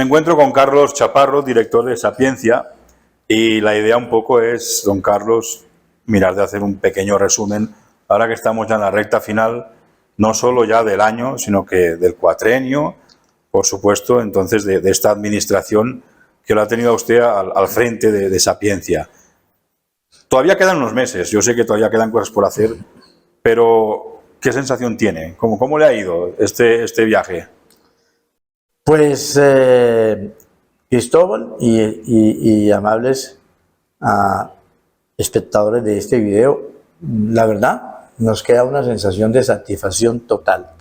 Me encuentro con Carlos Chaparro, director de Sapiencia, y la idea un poco es, don Carlos, mirar de hacer un pequeño resumen, ahora que estamos ya en la recta final, no solo ya del año, sino que del cuatrenio, por supuesto, entonces de esta administración que lo ha tenido a usted al frente de Sapiencia. Todavía quedan unos meses, yo sé que todavía quedan cosas por hacer, pero ¿qué sensación tiene? ¿Cómo le ha ido este viaje? Pues Cristóbal y amables espectadores de este video, la verdad nos queda una sensación de satisfacción total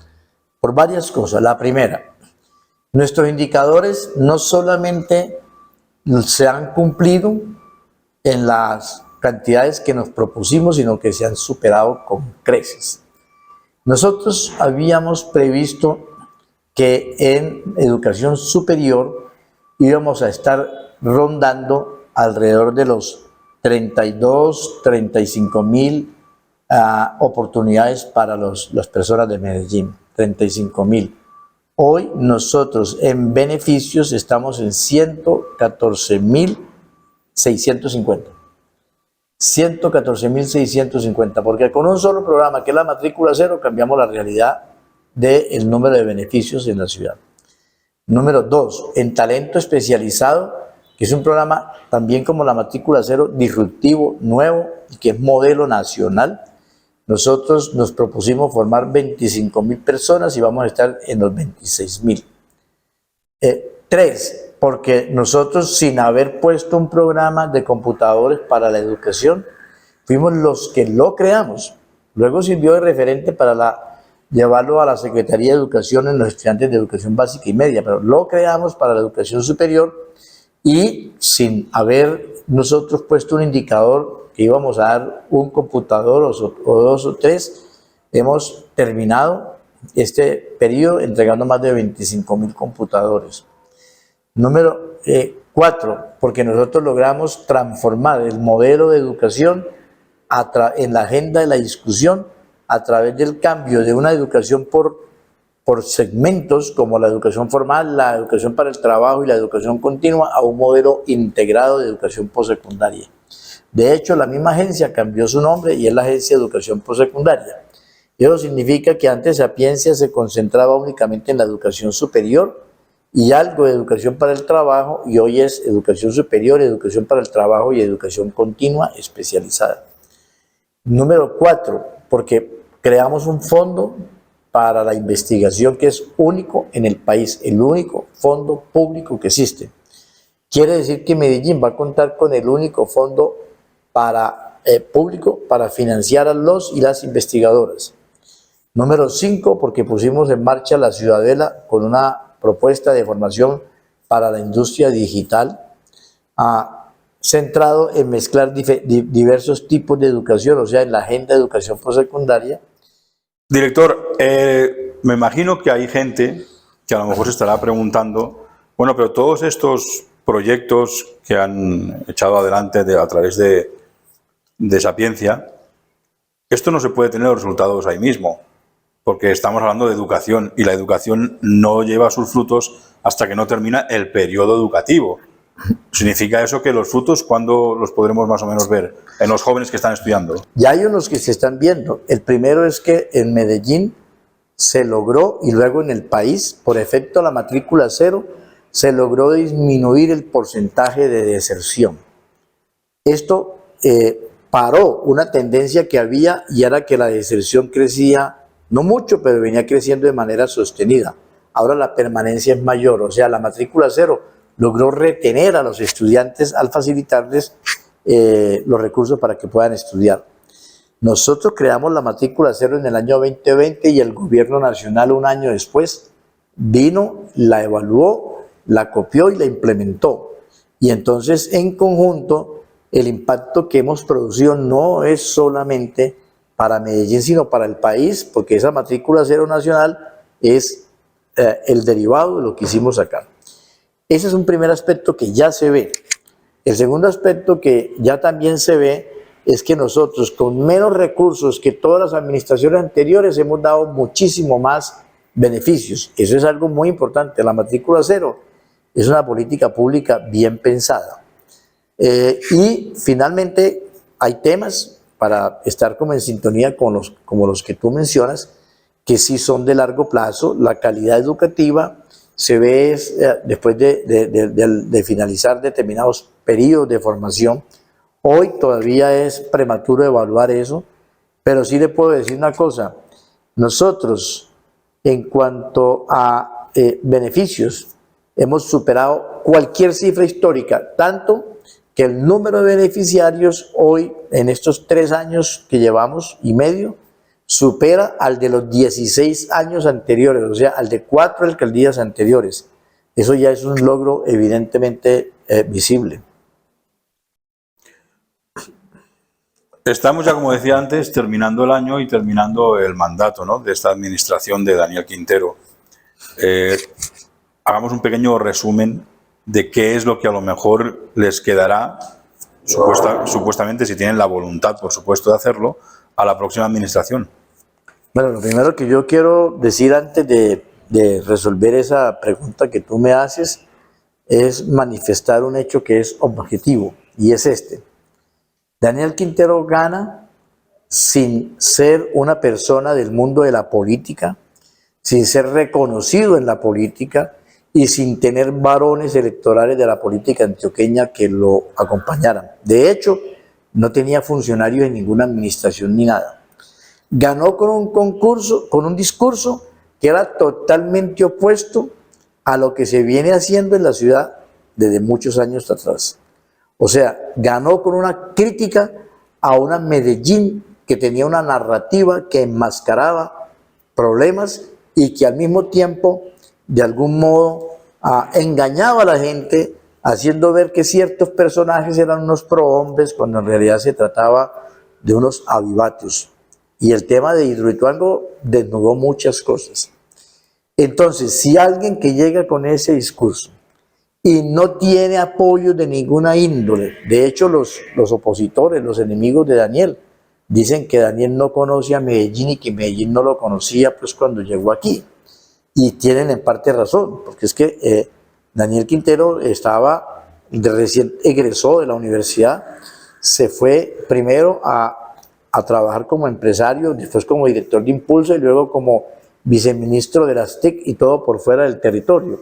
por varias cosas. La primera, nuestros indicadores no solamente se han cumplido en las cantidades que nos propusimos, sino que se han superado con creces. Nosotros habíamos previsto que en educación superior íbamos a estar rondando alrededor de los 32, 35 mil oportunidades para las personas de Medellín, 35 mil. Hoy nosotros en beneficios estamos en 114.650. 114.650, porque con un solo programa, que es la matrícula cero, cambiamos la realidad del número de beneficios en la ciudad. Número 2, en talento especializado, que es un programa también como la matrícula cero, disruptivo, nuevo, y que es modelo nacional. Nosotros nos propusimos formar 25.000 personas y vamos a estar en los 26.000. 3, porque nosotros, sin haber puesto un programa de computadores para la educación, fuimos los que lo creamos. Luego sirvió de referente para llevarlo a la Secretaría de Educación en los estudiantes de educación básica y media, pero lo creamos para la educación superior y sin haber nosotros puesto un indicador que íbamos a dar un computador o 2 o 3, hemos terminado este periodo entregando más de 25.000 computadores. Número 4, porque nosotros logramos transformar el modelo de educación en la agenda de la discusión a través del cambio de una educación por segmentos, como la educación formal, la educación para el trabajo y la educación continua, a un modelo integrado de educación postsecundaria. De hecho, la misma agencia cambió su nombre y es la Agencia de Educación Postsecundaria. Eso significa que antes Sapiencia se concentraba únicamente en la educación superior y algo de educación para el trabajo, y hoy es educación superior, educación para el trabajo y educación continua especializada. Número 4, porque creamos un fondo para la investigación que es único en el país, el único fondo público que existe. Quiere decir que Medellín va a contar con el único fondo público para financiar a los y las investigadoras. Número 5, porque pusimos en marcha la Ciudadela con una propuesta de formación para la industria digital, centrado en mezclar diversos tipos de educación, o sea, en la agenda de educación postsecundaria. Director, me imagino que hay gente que a lo mejor se estará preguntando, bueno, pero todos estos proyectos que han echado adelante a través de Sapiencia, esto no se puede tener los resultados ahí mismo, porque estamos hablando de educación y la educación no lleva sus frutos hasta que no termina el periodo educativo. ¿Significa eso que los frutos, cuándo los podremos más o menos ver en los jóvenes que están estudiando? Ya hay unos que se están viendo. El primero es que en Medellín se logró, y luego en el país, por efecto de la matrícula cero, se logró disminuir el porcentaje de deserción. Esto paró una tendencia que había, y era que la deserción crecía, no mucho, pero venía creciendo de manera sostenida. Ahora la permanencia es mayor, o sea, la matrícula cero logró retener a los estudiantes al facilitarles los recursos para que puedan estudiar. Nosotros creamos la matrícula cero en el año 2020 y el gobierno nacional un año después vino, la evaluó, la copió y la implementó. Y entonces en conjunto el impacto que hemos producido no es solamente para Medellín, sino para el país, porque esa matrícula cero nacional es el derivado de lo que hicimos acá. Ese es un primer aspecto que ya se ve. El segundo aspecto que ya también se ve es que nosotros, con menos recursos que todas las administraciones anteriores, hemos dado muchísimo más beneficios. Eso es algo muy importante. La matrícula cero es una política pública bien pensada. Y finalmente hay temas para estar como en sintonía con como los que tú mencionas, que sí son de largo plazo. La calidad educativa se ve después de finalizar determinados periodos de formación. Hoy todavía es prematuro evaluar eso, pero sí le puedo decir una cosa. Nosotros, en cuanto a beneficios, hemos superado cualquier cifra histórica, tanto que el número de beneficiarios hoy, en estos 3 años que llevamos y medio, supera al de los 16 años anteriores, o sea, al de 4 alcaldías anteriores. Eso ya es un logro evidentemente visible. Estamos ya, como decía antes, terminando el año y terminando el mandato, ¿no?, de esta administración de Daniel Quintero. Hagamos un pequeño resumen de qué es lo que a lo mejor les quedará, supuestamente, si tienen la voluntad, por supuesto, de hacerlo, a la próxima administración. Bueno, lo primero que yo quiero decir antes de resolver esa pregunta que tú me haces es manifestar un hecho que es objetivo, y es este. Daniel Quintero gana sin ser una persona del mundo de la política, sin ser reconocido en la política y sin tener varones electorales de la política antioqueña que lo acompañaran. De hecho, no tenía funcionarios en ninguna administración ni nada. Ganó con un concurso, con un discurso que era totalmente opuesto a lo que se viene haciendo en la ciudad desde muchos años atrás. O sea, ganó con una crítica a una Medellín que tenía una narrativa que enmascaraba problemas y que al mismo tiempo, de algún modo, engañaba a la gente, haciendo ver que ciertos personajes eran unos prohombres, cuando en realidad se trataba de unos avivatos. Y el tema de Hidroituango desnudó muchas cosas. Entonces, si alguien que llega con ese discurso y no tiene apoyo de ninguna índole, de hecho los opositores, los enemigos de Daniel, dicen que Daniel no conoce a Medellín y que Medellín no lo conocía pues cuando llegó aquí. Y tienen en parte razón, porque es que Daniel Quintero recién egresó de la universidad, se fue primero a trabajar como empresario, después como director de Impulso y luego como viceministro de las TIC y todo por fuera del territorio.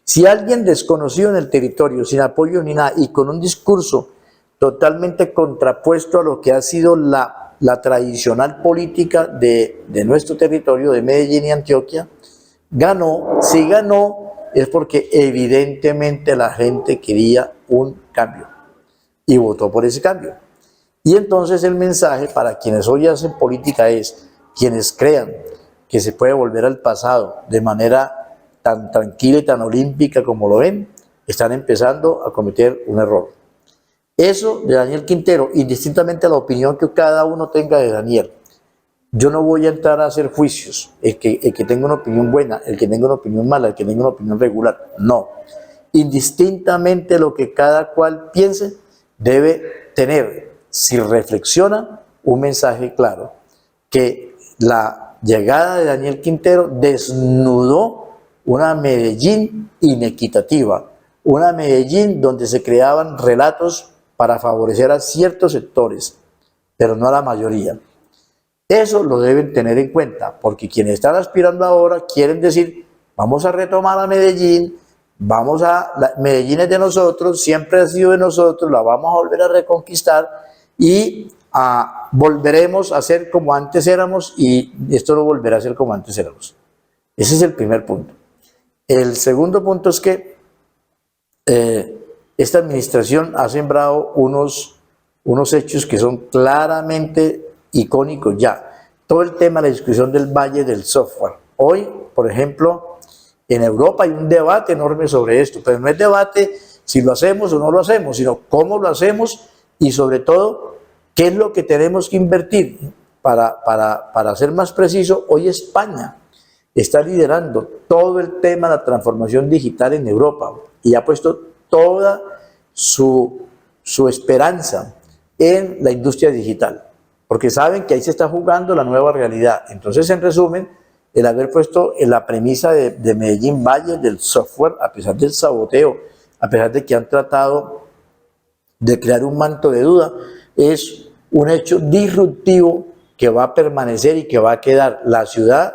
Si alguien desconocido en el territorio, sin apoyo ni nada, y con un discurso totalmente contrapuesto a lo que ha sido la tradicional política de nuestro territorio, de Medellín y Antioquia, ganó, si ganó, es porque evidentemente la gente quería un cambio y votó por ese cambio. Y entonces el mensaje para quienes hoy hacen política es, quienes crean que se puede volver al pasado de manera tan tranquila y tan olímpica como lo ven, están empezando a cometer un error. Eso de Daniel Quintero, indistintamente a la opinión que cada uno tenga de Daniel, yo no voy a entrar a hacer juicios, el que tenga una opinión buena, el que tenga una opinión mala, el que tenga una opinión regular, no. Indistintamente lo que cada cual piense, debe tener, si reflexiona, un mensaje claro, que la llegada de Daniel Quintero desnudó una Medellín inequitativa, una Medellín donde se creaban relatos para favorecer a ciertos sectores, pero no a la mayoría. Eso lo deben tener en cuenta, porque quienes están aspirando ahora quieren decir, vamos a retomar a Medellín, Medellín es de nosotros, siempre ha sido de nosotros, la vamos a volver a reconquistar y volveremos a ser como antes éramos y esto no volverá a ser como antes éramos. Ese es el primer punto. El segundo punto es que esta administración ha sembrado unos hechos que son claramente icónicos ya. Todo el tema de la discusión del Valle del Software. Hoy, por ejemplo, en Europa hay un debate enorme sobre esto, pero no es debate si lo hacemos o no lo hacemos, sino cómo lo hacemos y sobre todo qué es lo que tenemos que invertir. Para ser más preciso, hoy España está liderando todo el tema de la transformación digital en Europa y ha puesto toda su esperanza en la industria digital, porque saben que ahí se está jugando la nueva realidad. Entonces, en resumen, el haber puesto en la premisa de Medellín Valle del software, a pesar del saboteo, a pesar de que han tratado de crear un manto de duda, es un hecho disruptivo que va a permanecer y que va a quedar. La ciudad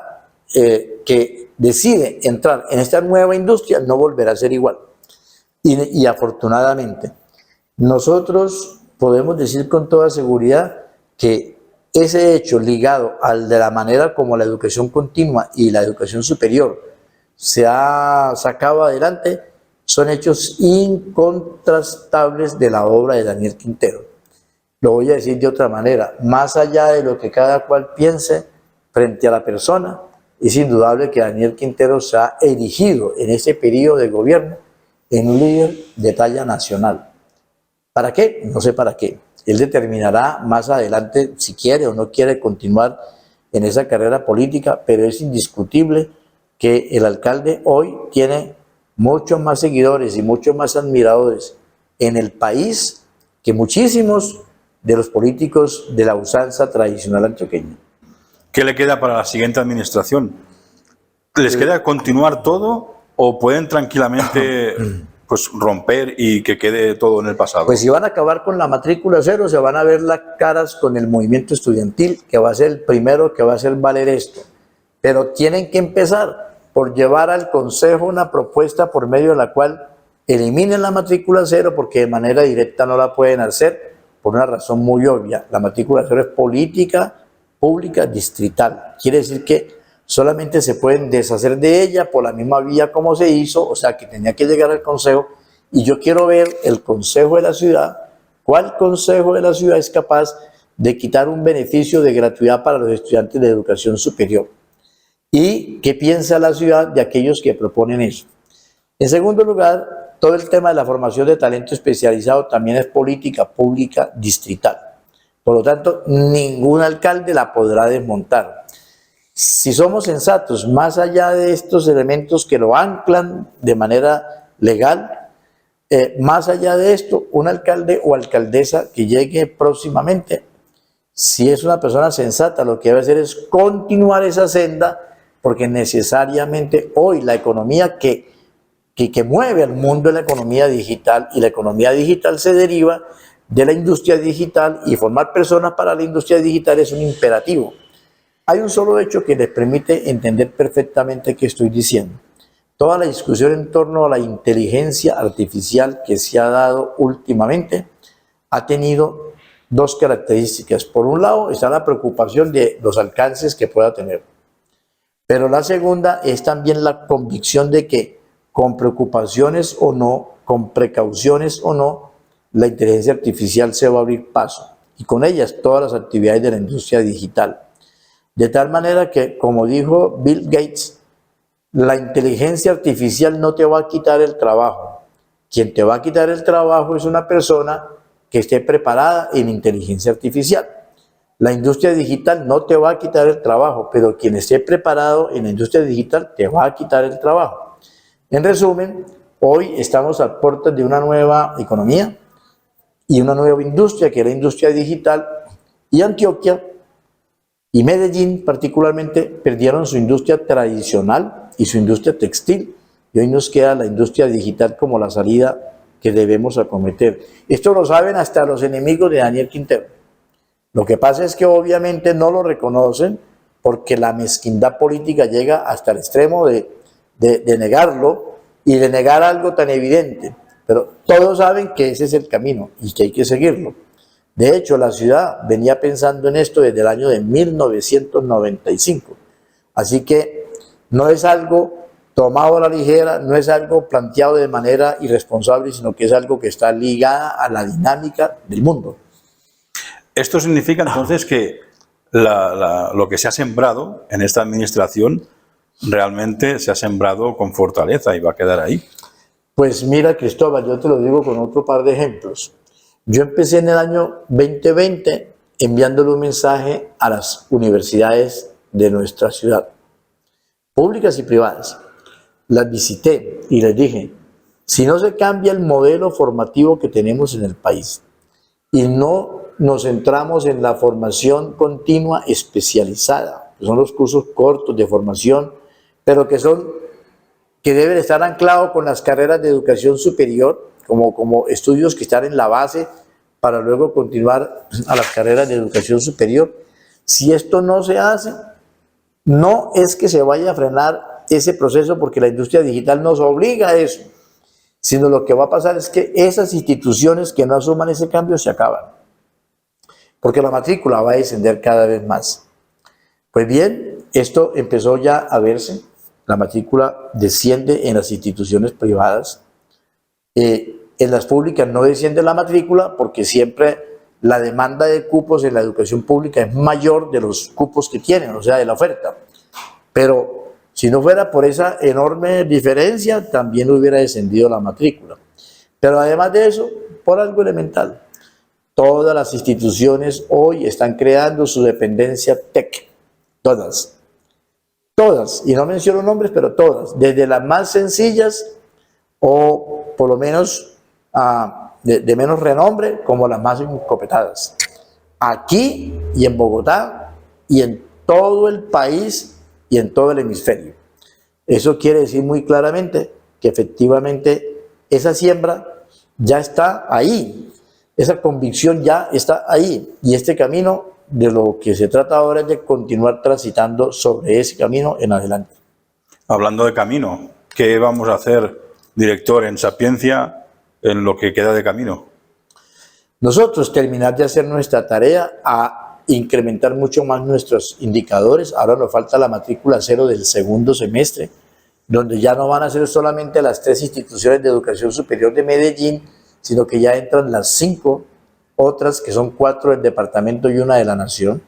que decide entrar en esta nueva industria no volverá a ser igual. Y afortunadamente, nosotros podemos decir con toda seguridad que ese hecho ligado al de la manera como la educación continua y la educación superior se ha sacado adelante son hechos incontrastables de la obra de Daniel Quintero. Lo voy a decir de otra manera, más allá de lo que cada cual piense frente a la persona, es indudable que Daniel Quintero se ha erigido en ese periodo de gobierno en un líder de talla nacional. ¿Para qué? No sé para qué. Él determinará más adelante si quiere o no quiere continuar en esa carrera política, pero es indiscutible que el alcalde hoy tiene muchos más seguidores y muchos más admiradores en el país que muchísimos de los políticos de la usanza tradicional antioqueña. ¿Qué le queda para la siguiente administración? ¿Les queda continuar todo o pueden tranquilamente pues romper y que quede todo en el pasado? Pues si van a acabar con la matrícula cero, se van a ver las caras con el movimiento estudiantil, que va a ser el primero que va a hacer valer esto. Pero tienen que empezar por llevar al Consejo una propuesta por medio de la cual eliminen la matrícula cero, porque de manera directa no la pueden hacer por una razón muy obvia. La matrícula cero es política pública distrital. Quiere decir que solamente se pueden deshacer de ella por la misma vía como se hizo, o sea que tenía que llegar al Consejo, y yo quiero ver el Consejo de la ciudad, cuál Consejo de la ciudad es capaz de quitar un beneficio de gratuidad para los estudiantes de educación superior, y qué piensa la ciudad de aquellos que proponen eso. En segundo lugar, todo el tema de la formación de talento especializado también es política pública distrital, por lo tanto ningún alcalde la podrá desmontar. Si somos sensatos, más allá de estos elementos que lo anclan de manera legal, más allá de esto, un alcalde o alcaldesa que llegue próximamente, si es una persona sensata, lo que debe hacer es continuar esa senda, porque necesariamente hoy la economía que mueve al mundo es la economía digital, y la economía digital se deriva de la industria digital, y formar personas para la industria digital es un imperativo. Hay un solo hecho que les permite entender perfectamente qué estoy diciendo. Toda la discusión en torno a la inteligencia artificial que se ha dado últimamente ha tenido dos características. Por un lado está la preocupación de los alcances que pueda tener, pero la segunda es también la convicción de que con preocupaciones o no, con precauciones o no, la inteligencia artificial se va a abrir paso, y con ellas todas las actividades de la industria digital. De tal manera que, como dijo Bill Gates, la inteligencia artificial no te va a quitar el trabajo. Quien te va a quitar el trabajo es una persona que esté preparada en inteligencia artificial. La industria digital no te va a quitar el trabajo, pero quien esté preparado en la industria digital te va a quitar el trabajo. En resumen, hoy estamos a puertas de una nueva economía y una nueva industria, que es la industria digital, y Antioquia y Medellín particularmente perdieron su industria tradicional y su industria textil, y hoy nos queda la industria digital como la salida que debemos acometer. Esto lo saben hasta los enemigos de Daniel Quintero. Lo que pasa es que obviamente no lo reconocen, porque la mezquindad política llega hasta el extremo de negarlo y de negar algo tan evidente, pero todos saben que ese es el camino y que hay que seguirlo. De hecho, la ciudad venía pensando en esto desde el año de 1995. Así que no es algo tomado a la ligera, no es algo planteado de manera irresponsable, sino que es algo que está ligada a la dinámica del mundo. Esto significa entonces que lo que se ha sembrado en esta administración realmente se ha sembrado con fortaleza y va a quedar ahí. Pues mira, Cristóbal, yo te lo digo con otro par de ejemplos. Yo empecé en el año 2020 enviándole un mensaje a las universidades de nuestra ciudad, públicas y privadas. Las visité y les dije, si no se cambia el modelo formativo que tenemos en el país y no nos centramos en la formación continua especializada, que son los cursos cortos de formación, pero que deben estar anclados con las carreras de educación superior, como estudios que están en la base para luego continuar a las carreras de educación superior. Si esto no se hace, no es que se vaya a frenar ese proceso porque la industria digital nos obliga a eso, sino lo que va a pasar es que esas instituciones que no asuman ese cambio se acaban, porque la matrícula va a descender cada vez más. Pues bien, esto empezó ya a verse, la matrícula desciende en las instituciones privadas, en las públicas no desciende la matrícula porque siempre la demanda de cupos en la educación pública es mayor de los cupos que tienen, o sea, de la oferta. Pero si no fuera por esa enorme diferencia, también hubiera descendido la matrícula. Pero además de eso, por algo elemental, todas las instituciones hoy están creando su dependencia TEC, todas, y no menciono nombres, pero todas, desde las más sencillas o por lo menos de menos renombre, como las más encopetadas. Aquí y en Bogotá y en todo el país y en todo el hemisferio. Eso quiere decir muy claramente que efectivamente esa siembra ya está ahí, esa convicción ya está ahí, y este camino de lo que se trata ahora es de continuar transitando sobre ese camino en adelante. Hablando de camino, ¿qué vamos a hacer, director, en Sapiencia en lo que queda de camino? Nosotros terminar de hacer nuestra tarea a incrementar mucho más nuestros indicadores. Ahora nos falta la matrícula cero del segundo semestre, donde ya no van a ser solamente las 3 instituciones de educación superior de Medellín, sino que ya entran las 5 otras, que son 4 del departamento y 1 de la nación.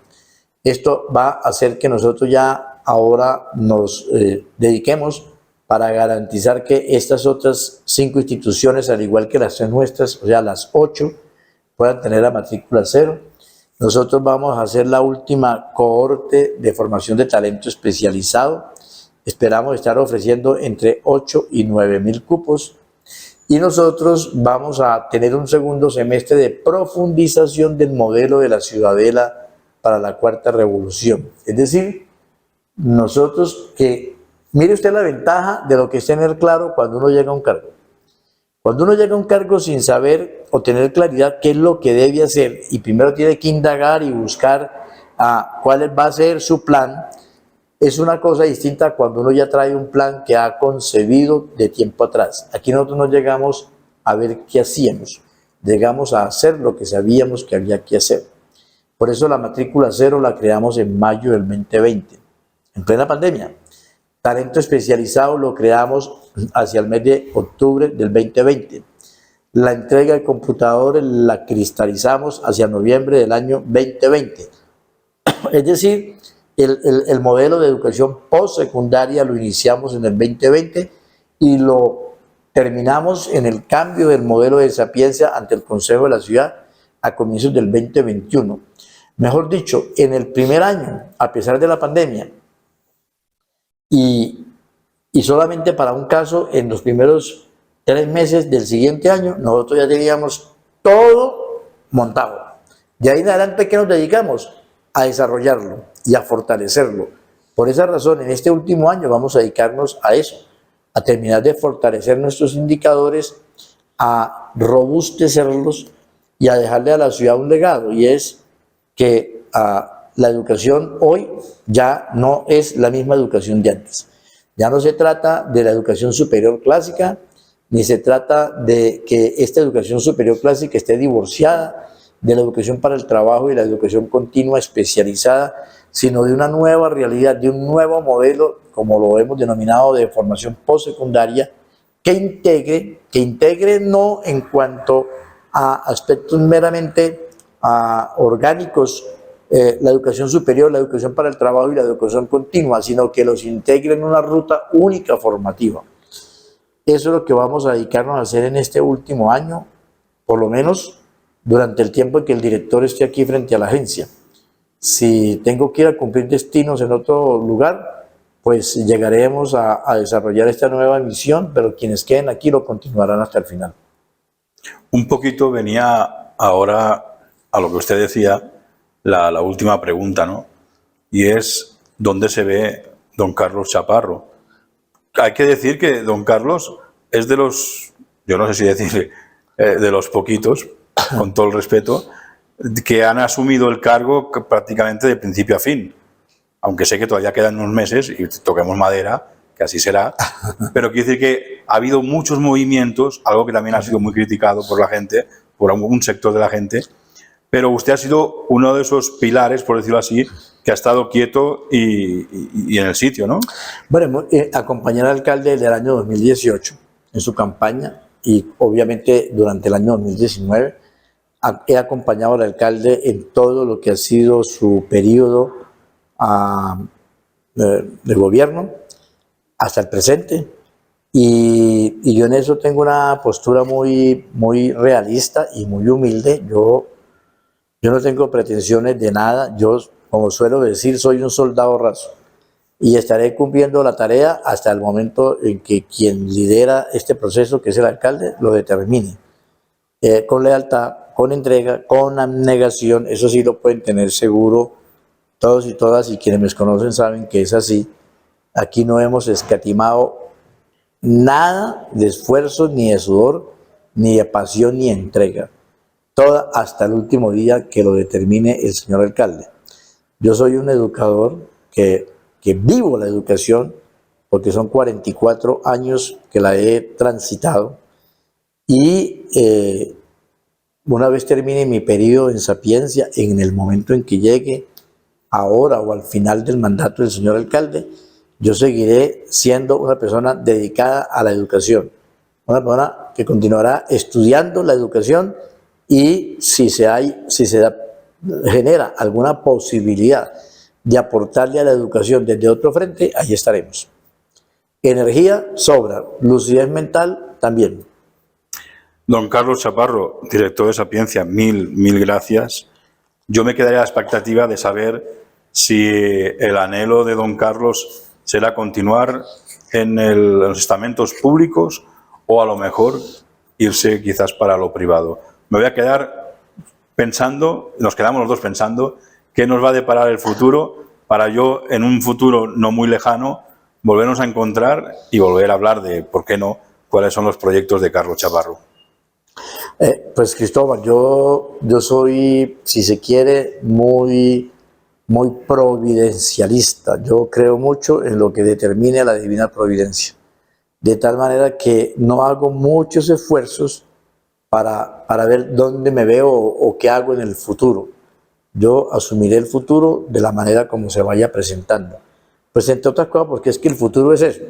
Esto va a hacer que nosotros ya ahora nos dediquemos para garantizar que estas otras 5 instituciones, al igual que las 3 nuestras, o sea, las 8, puedan tener la matrícula cero. Nosotros vamos a hacer la última cohorte de formación de talento especializado. Esperamos estar ofreciendo entre 8 y 9 mil cupos. Y nosotros vamos a tener un segundo semestre de profundización del modelo de la Ciudadela para la Cuarta Revolución. Es decir, nosotros mire usted la ventaja de lo que es tener claro cuando uno llega a un cargo. Cuando uno llega a un cargo sin saber o tener claridad qué es lo que debe hacer y primero tiene que indagar y buscar cuál va a ser su plan, es una cosa distinta cuando uno ya trae un plan que ha concebido de tiempo atrás. Aquí nosotros no llegamos a ver qué hacíamos, llegamos a hacer lo que sabíamos que había que hacer. Por eso la matrícula cero la creamos en mayo del 2020, en plena pandemia. Talento especializado lo creamos hacia el mes de octubre del 2020. La entrega de computadores la cristalizamos hacia noviembre del año 2020. Es decir, el modelo de educación postsecundaria lo iniciamos en el 2020 y lo terminamos en el cambio del modelo de Sapiencia ante el Consejo de la Ciudad a comienzos del 2021. Mejor dicho, en el primer año, a pesar de la pandemia, y solamente para un caso, en los primeros 3 meses del siguiente año, nosotros ya teníamos todo montado. De ahí en adelante, ¿qué nos dedicamos? A desarrollarlo y a fortalecerlo. Por esa razón, en este último año vamos a dedicarnos a eso, a terminar de fortalecer nuestros indicadores, a robustecerlos y a dejarle a la ciudad un legado, y es que la educación hoy ya no es la misma educación de antes. Ya no se trata de la educación superior clásica, ni se trata de que esta educación superior clásica esté divorciada de la educación para el trabajo y la educación continua especializada, sino de una nueva realidad, de un nuevo modelo, como lo hemos denominado, de formación postsecundaria, que integre no en cuanto a aspectos meramente orgánicos, la educación superior, la educación para el trabajo y la educación continua, sino que los integre en una ruta única formativa. Eso es lo que vamos a dedicarnos a hacer en este último año, por lo menos durante el tiempo en que el director esté aquí frente a la agencia. Si tengo que ir a cumplir destinos en otro lugar, pues llegaremos a desarrollar esta nueva misión, pero quienes queden aquí lo continuarán hasta el final. Un poquito venía ahora a lo que usted decía, la última pregunta, ¿no? Y es ¿dónde se ve don Carlos Chaparro? Hay que decir que don Carlos es de los, yo no sé si decir, de los poquitos, con todo el respeto, que han asumido el cargo prácticamente de principio a fin. Aunque sé que todavía quedan unos meses y toquemos madera, que así será, pero quiero decir que ha habido muchos movimientos, algo que también ha sido muy criticado por la gente, por un sector de la gente, pero usted ha sido uno de esos pilares, por decirlo así, que ha estado quieto y en el sitio, ¿no? Bueno, acompañé al alcalde desde el año 2018 en su campaña y obviamente durante el año 2019 he acompañado al alcalde en todo lo que ha sido su periodo de gobierno hasta el presente. Y yo en eso tengo una postura muy, muy realista y muy humilde. Yo no tengo pretensiones de nada. Yo, como suelo decir, soy un soldado raso. Y estaré cumpliendo la tarea hasta el momento en que quien lidera este proceso, que es el alcalde, lo determine. Con lealtad, con entrega, con abnegación. Eso sí lo pueden tener seguro todos y todas, y quienes me conocen saben que es así. Aquí no hemos escatimado nada de esfuerzo, ni de sudor, ni de pasión, ni de entrega. Toda hasta el último día que lo determine el señor alcalde. Yo soy un educador que vivo la educación, porque son 44 años que la he transitado, y una vez termine mi periodo en Sapiencia, en el momento en que llegue, ahora o al final del mandato del señor alcalde, yo seguiré siendo una persona dedicada a la educación, una persona que continuará estudiando la educación, y si genera alguna posibilidad de aportarle a la educación desde otro frente, ahí estaremos. Energía sobra, lucidez mental también. Don Carlos Chaparro, director de Sapiencia, mil gracias. Yo me quedaría a la expectativa de saber si el anhelo de don Carlos será continuar en los estamentos públicos o a lo mejor irse quizás para lo privado. Me voy a quedar pensando, nos quedamos los dos pensando, qué nos va a deparar el futuro para yo, en un futuro no muy lejano, volvernos a encontrar y volver a hablar de, ¿por qué no?, cuáles son los proyectos de Carlos Chaparro. Pues Cristóbal, yo soy, si se quiere, muy providencialista. Yo creo mucho en lo que determine la divina providencia. De tal manera que no hago muchos esfuerzos para ver dónde me veo o qué hago en el futuro. Yo asumiré el futuro de la manera como se vaya presentando. Pues entre otras cosas, porque es que el futuro es eso.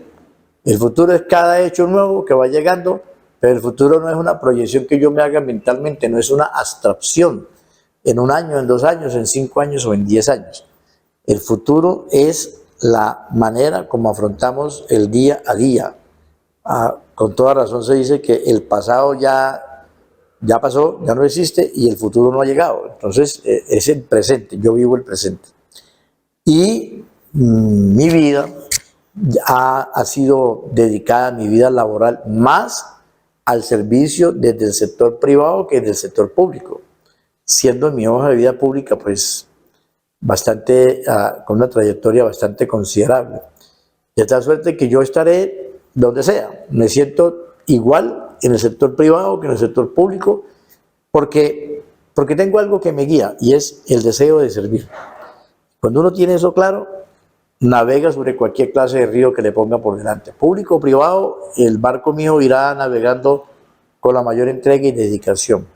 El futuro es cada hecho nuevo que va llegando, pero el futuro no es una proyección que yo me haga mentalmente, no es una abstracción en un año, en 2 años, en 5 años o en 10 años. El futuro es la manera como afrontamos el día a día. Con toda razón se dice que el pasado ya pasó, ya no existe, y el futuro no ha llegado. Entonces es el presente, yo vivo el presente. Y mi vida ha sido dedicada, mi vida laboral, más al servicio desde el sector privado que desde el sector público, siendo mi hoja de vida pública pues bastante, con una trayectoria bastante considerable. De tal suerte que yo estaré donde sea, me siento igual en el sector privado que en el sector público, porque tengo algo que me guía, y es el deseo de servir. Cuando uno tiene eso claro, navega sobre cualquier clase de río que le ponga por delante. Público o privado, el barco mío irá navegando con la mayor entrega y dedicación.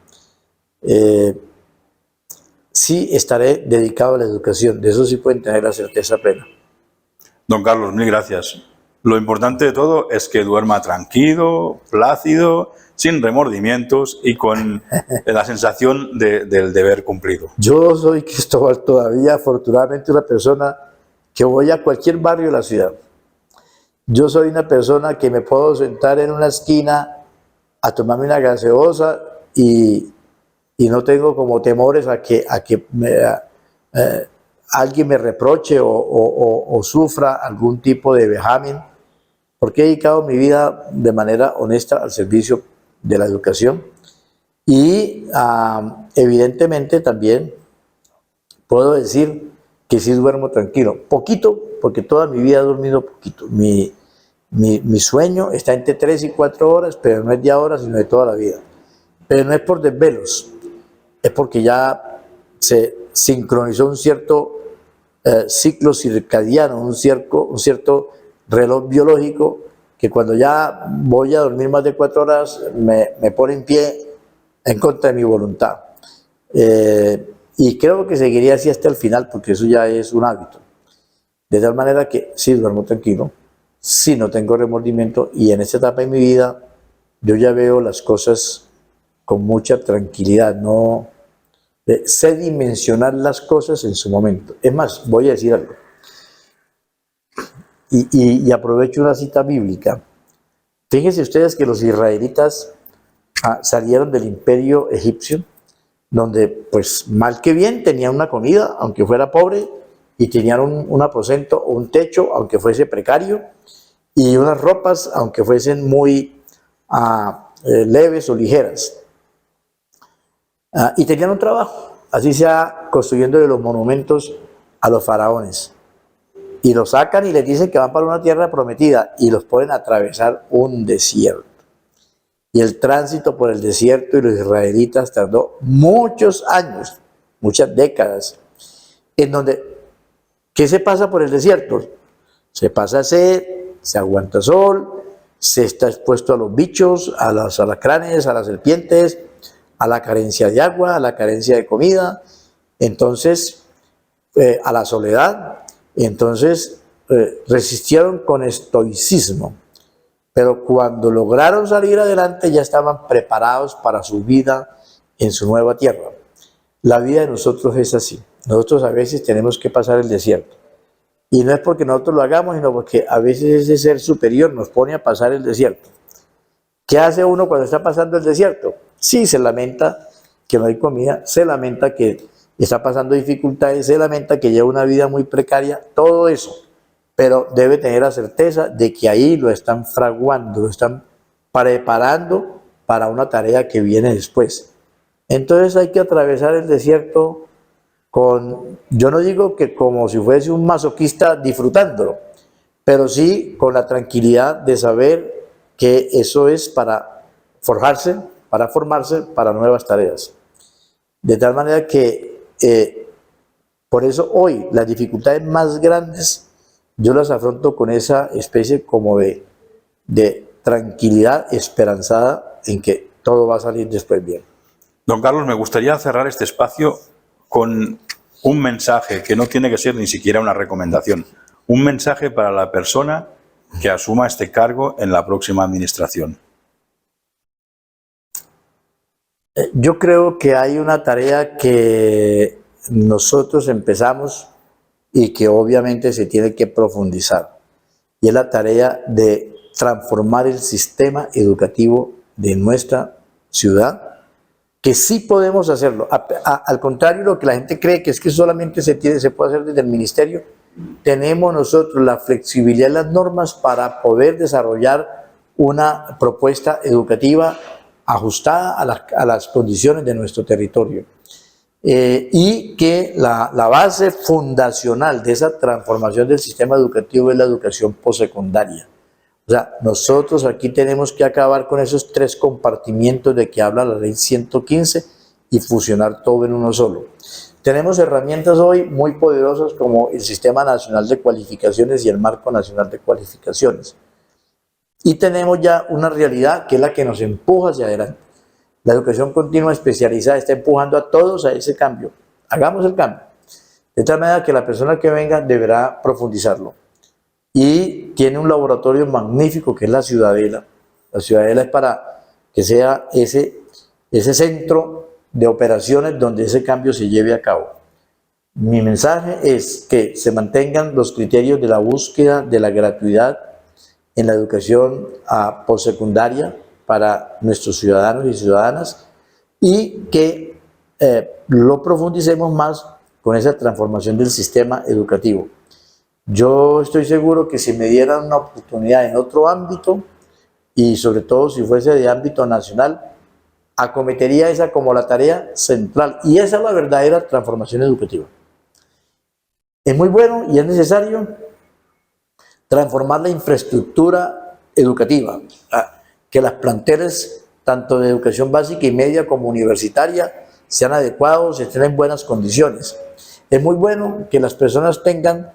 Sí estaré dedicado a la educación, de eso sí pueden tener la certeza plena. Don Carlos, mil gracias. Lo importante de todo es que duerma tranquilo, plácido, sin remordimientos y con la sensación del deber cumplido. Yo soy, Cristóbal, todavía afortunadamente una persona que voy a cualquier barrio de la ciudad. Yo soy una persona que me puedo sentar en una esquina a tomarme una gaseosa y no tengo como temores a que alguien me reproche o sufra algún tipo de vejamen, porque he dedicado mi vida de manera honesta al servicio de la educación. Y evidentemente también puedo decir que sí duermo tranquilo. Poquito, porque toda mi vida he dormido poquito. Mi sueño está entre 3 y 4 horas, pero no es de ahora, sino de toda la vida. Pero no es por desvelos, es porque ya se sincronizó un cierto ciclo circadiano, un cierto reloj biológico, que cuando ya voy a dormir más de 4 horas me pone en pie en contra de mi voluntad. Y creo que seguiría así hasta el final, porque eso ya es un hábito. De tal manera que sí duermo tranquilo, sí no tengo remordimiento, y en esta etapa de mi vida yo ya veo las cosas con mucha tranquilidad, no sé dimensionar las cosas en su momento. Es más, voy a decir algo, y aprovecho una cita bíblica. Fíjense ustedes que los israelitas salieron del imperio egipcio, donde pues mal que bien tenían una comida, aunque fuera pobre, y tenían un aposento o un techo, aunque fuese precario, y unas ropas, aunque fuesen muy leves o ligeras. Y tenían un trabajo, así sea construyendo los monumentos a los faraones. Y los sacan y les dicen que van para una tierra prometida, y los pueden atravesar un desierto. Y el tránsito por el desierto y los israelitas tardó muchos años, muchas décadas, en donde, ¿qué se pasa por el desierto? Se pasa sed, se aguanta sol, se está expuesto a los bichos, a los alacranes, a las serpientes, a la carencia de agua, a la carencia de comida, entonces a la soledad. Entonces resistieron con estoicismo, pero cuando lograron salir adelante ya estaban preparados para su vida en su nueva tierra. La vida de nosotros es así. Nosotros a veces tenemos que pasar el desierto. Y no es porque nosotros lo hagamos, sino porque a veces ese ser superior nos pone a pasar el desierto. ¿Qué hace uno cuando está pasando el desierto? Sí, se lamenta que no hay comida, se lamenta que está pasando dificultades, se lamenta que lleva una vida muy precaria, todo eso. Pero debe tener la certeza de que ahí lo están fraguando, lo están preparando para una tarea que viene después. Entonces hay que atravesar el desierto yo no digo que como si fuese un masoquista disfrutándolo, pero sí con la tranquilidad de saber que eso es para forjarse, para formarse para nuevas tareas. De tal manera que por eso hoy las dificultades más grandes yo las afronto con esa especie como de tranquilidad esperanzada en que todo va a salir después bien. Don Carlos, me gustaría cerrar este espacio con un mensaje que no tiene que ser ni siquiera una recomendación, un mensaje para la persona que asuma este cargo en la próxima administración. Yo creo que hay una tarea que nosotros empezamos y que obviamente se tiene que profundizar, y es la tarea de transformar el sistema educativo de nuestra ciudad, que sí podemos hacerlo. Al contrario, lo que la gente cree que es que solamente se puede hacer desde el ministerio, tenemos nosotros la flexibilidad de las normas para poder desarrollar una propuesta educativa ajustada a las condiciones de nuestro territorio. Y que la base fundacional de esa transformación del sistema educativo es la educación postsecundaria. O sea, nosotros aquí tenemos que acabar con esos 3 compartimientos de que habla la ley 115 y fusionar todo en uno solo. Tenemos herramientas hoy muy poderosas como el Sistema Nacional de Cualificaciones y el Marco Nacional de Cualificaciones. Y tenemos ya una realidad que es la que nos empuja hacia adelante. La educación continua especializada está empujando a todos a ese cambio. Hagamos el cambio. De tal manera que la persona que venga deberá profundizarlo. Y tiene un laboratorio magnífico que es la Ciudadela. La Ciudadela es para que sea ese centro de operaciones donde ese cambio se lleve a cabo. Mi mensaje es que se mantengan los criterios de la búsqueda de la gratuidad en la educación postsecundaria para nuestros ciudadanos y ciudadanas, y que lo profundicemos más con esa transformación del sistema educativo. Yo estoy seguro que si me dieran una oportunidad en otro ámbito, y sobre todo si fuese de ámbito nacional, acometería esa como la tarea central, y esa es la verdadera transformación educativa. Es muy bueno y es necesario transformar la infraestructura educativa, que las planteles, tanto de educación básica y media como universitaria, sean adecuados y estén en buenas condiciones. Es muy bueno que las personas tengan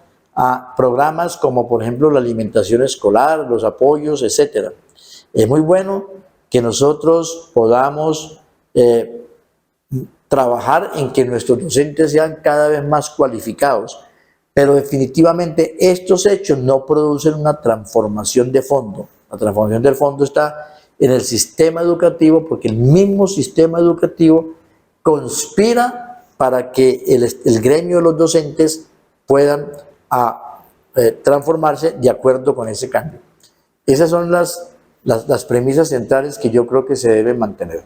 programas como, por ejemplo, la alimentación escolar, los apoyos, etc. Es muy bueno que nosotros podamos trabajar en que nuestros docentes sean cada vez más cualificados, pero definitivamente estos hechos no producen una transformación de fondo. La transformación del fondo está en el sistema educativo, porque el mismo sistema educativo conspira para que el gremio de los docentes puedan transformarse de acuerdo con ese cambio. Esas son las premisas centrales que yo creo que se deben mantener.